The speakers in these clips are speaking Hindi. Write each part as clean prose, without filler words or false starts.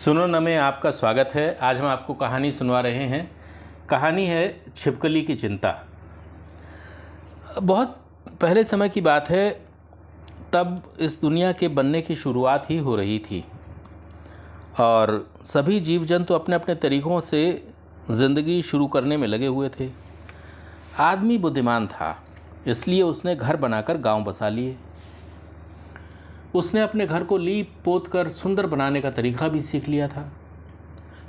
सुनो न में आपका स्वागत है। आज हम आपको कहानी सुनवा रहे हैं। कहानी है छिपकली की चिंता। बहुत पहले समय की बात है, तब इस दुनिया के बनने की शुरुआत ही हो रही थी और सभी जीव जंतु अपने अपने तरीक़ों से ज़िंदगी शुरू करने में लगे हुए थे। आदमी बुद्धिमान था, इसलिए उसने घर बनाकर गांव बसा लिए। उसने अपने घर को लीप पोत कर सुंदर बनाने का तरीका भी सीख लिया था।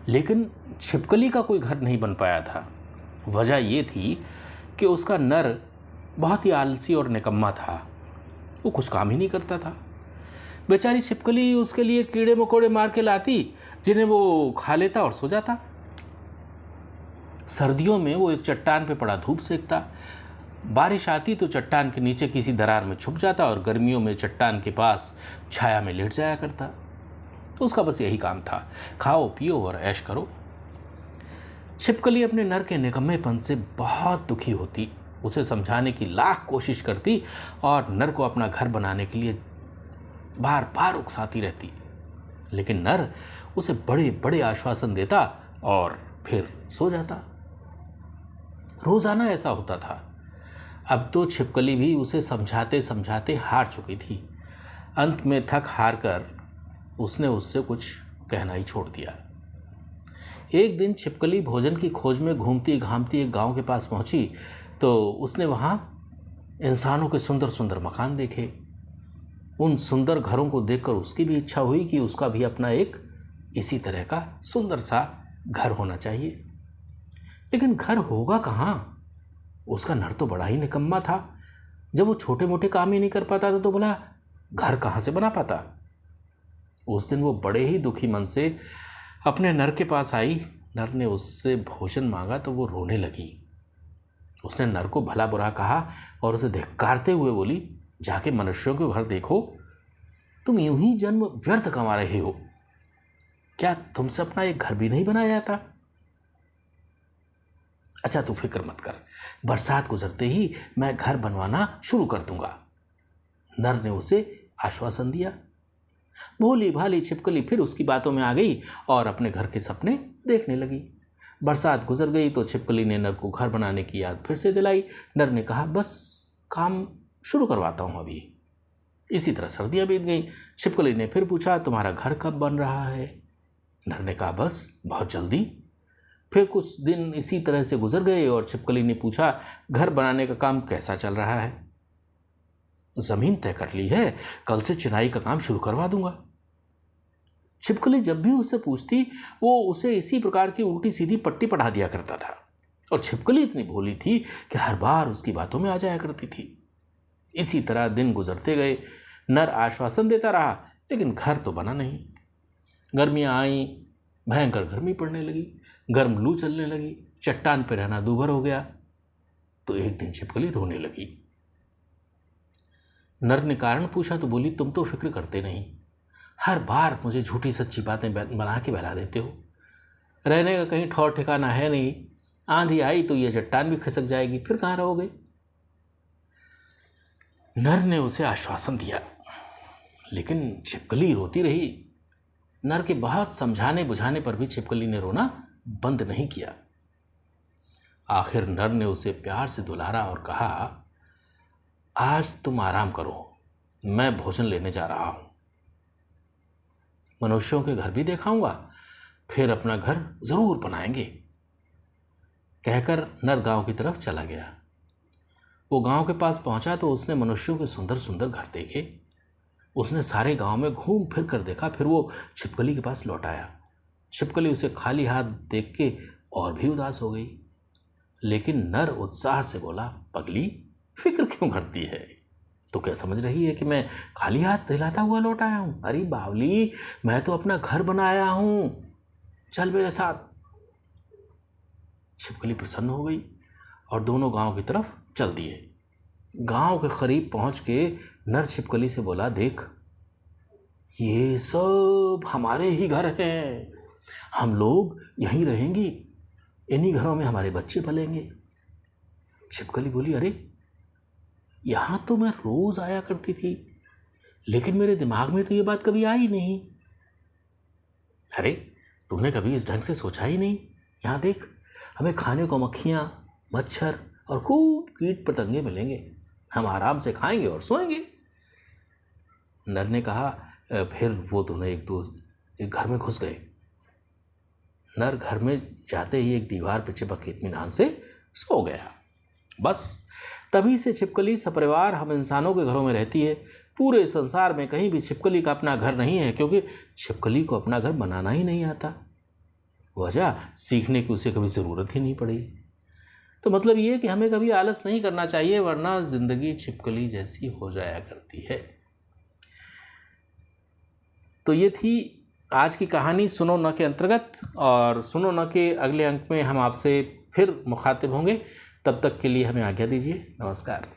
लेकिन छिपकली का कोई घर नहीं बन पाया था। वजह यह थी कि उसका नर बहुत ही आलसी और निकम्मा था। वो कुछ काम ही नहीं करता था। बेचारी छिपकली उसके लिए कीड़े मकोड़े मार के लाती, जिन्हें वो खा लेता और सो जाता। सर्दियों में वो एक चट्टान पे पड़ा धूप सेकता। बारिश आती तो चट्टान के नीचे किसी दरार में छुप जाता और गर्मियों में चट्टान के पास छाया में लेट जाया करता। तो उसका बस यही काम था, खाओ पियो और ऐश करो। छिपकली अपने नर के निकम्मेपन से बहुत दुखी होती, उसे समझाने की लाख कोशिश करती और नर को अपना घर बनाने के लिए बार बार उकसाती रहती। लेकिन नर उसे बड़े बड़े आश्वासन देता और फिर सो जाता। रोजाना ऐसा होता था। अब तो छिपकली भी उसे समझाते समझाते हार चुकी थी। अंत में थक हार कर उसने उससे कुछ कहना ही छोड़ दिया। एक दिन छिपकली भोजन की खोज में घूमती घामती एक गांव के पास पहुंची तो उसने वहां इंसानों के सुंदर सुंदर मकान देखे। उन सुंदर घरों को देखकर उसकी भी इच्छा हुई कि उसका भी अपना एक इसी तरह का सुंदर सा घर होना चाहिए। लेकिन घर होगा कहाँ? उसका नर तो बड़ा ही निकम्मा था। जब वो छोटे मोटे काम ही नहीं कर पाता था तो भला घर कहाँ से बना पाता? उस दिन वो बड़े ही दुखी मन से अपने नर के पास आई। नर ने उससे भोजन मांगा तो वो रोने लगी। उसने नर को भला बुरा कहा और उसे धिक्कारते हुए बोली, जाके मनुष्यों के घर देखो, तुम यूं ही जन्म व्यर्थ कमा रहे हो। क्या तुमसे अपना एक घर भी नहीं बनाया जाता? अच्छा तू फिक्र मत कर, बरसात गुजरते ही मैं घर बनवाना शुरू कर दूंगा। नर ने उसे आश्वासन दिया। भोली भाली छिपकली फिर उसकी बातों में आ गई और अपने घर के सपने देखने लगी। बरसात गुजर गई तो छिपकली ने नर को घर बनाने की याद फिर से दिलाई। नर ने कहा, बस काम शुरू करवाता हूं अभी। इसी तरह सर्दियां बीत गई। छिपकली ने फिर पूछा, तुम्हारा घर कब बन रहा है? नर ने कहा, बस बहुत जल्दी। फिर कुछ दिन इसी तरह से गुजर गए और छिपकली ने पूछा, घर बनाने का काम कैसा चल रहा है? जमीन तय कर ली है, कल से चिनाई का काम शुरू करवा दूंगा। छिपकली जब भी उससे पूछती वो उसे इसी प्रकार की उल्टी सीधी पट्टी पढ़ा दिया करता था और छिपकली इतनी भोली थी कि हर बार उसकी बातों में आ जाया करती थी। इसी तरह दिन गुजरते गए। नर आश्वासन देता रहा लेकिन घर तो बना नहीं। गर्मियां आई, भयंकर गर्मी पड़ने लगी, गर्म लू चलने लगी, चट्टान पर रहना दूभर हो गया। तो एक दिन छिपकली रोने लगी। नर ने कारण पूछा तो बोली, तुम तो फिक्र करते नहीं, हर बार मुझे झूठी सच्ची बातें बना के बहला देते हो। रहने का कहीं ठौर ठिकाना है नहीं, आंधी आई तो ये चट्टान भी खिसक जाएगी, फिर कहाँ रहोगे? नर ने उसे आश्वासन दिया लेकिन छिपकली रोती रही। नर के बहुत समझाने बुझाने पर भी छिपकली ने रोना बंद नहीं किया। आखिर नर ने उसे प्यार से दुलारा और कहा, आज तुम आराम करो, मैं भोजन लेने जा रहा हूं। मनुष्यों के घर भी दिखाऊंगा, फिर अपना घर जरूर बनाएंगे। कहकर नर गांव की तरफ चला गया। वो गांव के पास पहुंचा तो उसने मनुष्यों के सुंदर सुंदर घर देखे। उसने सारे गांव में घूम फिर कर देखा, फिर वो छिपकली के पास लौट आया। छिपकली उसे खाली हाथ देख के और भी उदास हो गई। लेकिन नर उत्साह से बोला, पगली फिक्र क्यों करती है? तो क्या समझ रही है कि मैं खाली हाथ दिलाता हुआ लौट आया हूं? अरे बावली, मैं तो अपना घर बनाया हूं, चल मेरे साथ। छिपकली प्रसन्न हो गई और दोनों गांव की तरफ चल दिए। गांव के करीब पहुंच के नर छिपकली से बोला, देख ये सब हमारे ही घर हैं, हम लोग यहीं रहेंगे, इन्हीं घरों में हमारे बच्चे पलेंगे। छिपकली बोली, अरे यहां तो मैं रोज आया करती थी, लेकिन मेरे दिमाग में तो ये बात कभी आई नहीं। अरे तूने कभी इस ढंग से सोचा ही नहीं। यहाँ देख, हमें खाने को मक्खियाँ, मच्छर और खूब कीट पतंगे मिलेंगे। हम आराम से खाएंगे और सोएंगे। नर ने कहा, फिर वो दोनों एक घर में घुस गए। नर घर में जाते ही एक दीवार पर चिपक के इत्मीनान से सो गया। बस तभी से छिपकली सपरिवार हम इंसानों के घरों में रहती है। पूरे संसार में कहीं भी छिपकली का अपना घर नहीं है, क्योंकि छिपकली को अपना घर बनाना ही नहीं आता। वजह सीखने की उसे कभी ज़रूरत ही नहीं पड़ी। तो मतलब ये कि हमें कभी आलस नहीं करना चाहिए, वरना ज़िंदगी छिपकली जैसी हो जाया करती है। तो ये थी आज की कहानी सुनो न के अंतर्गत, और सुनो न के अगले अंक में हम आपसे फिर मुखातिब होंगे। तब तक के लिए हमें आज्ञा दीजिए। नमस्कार।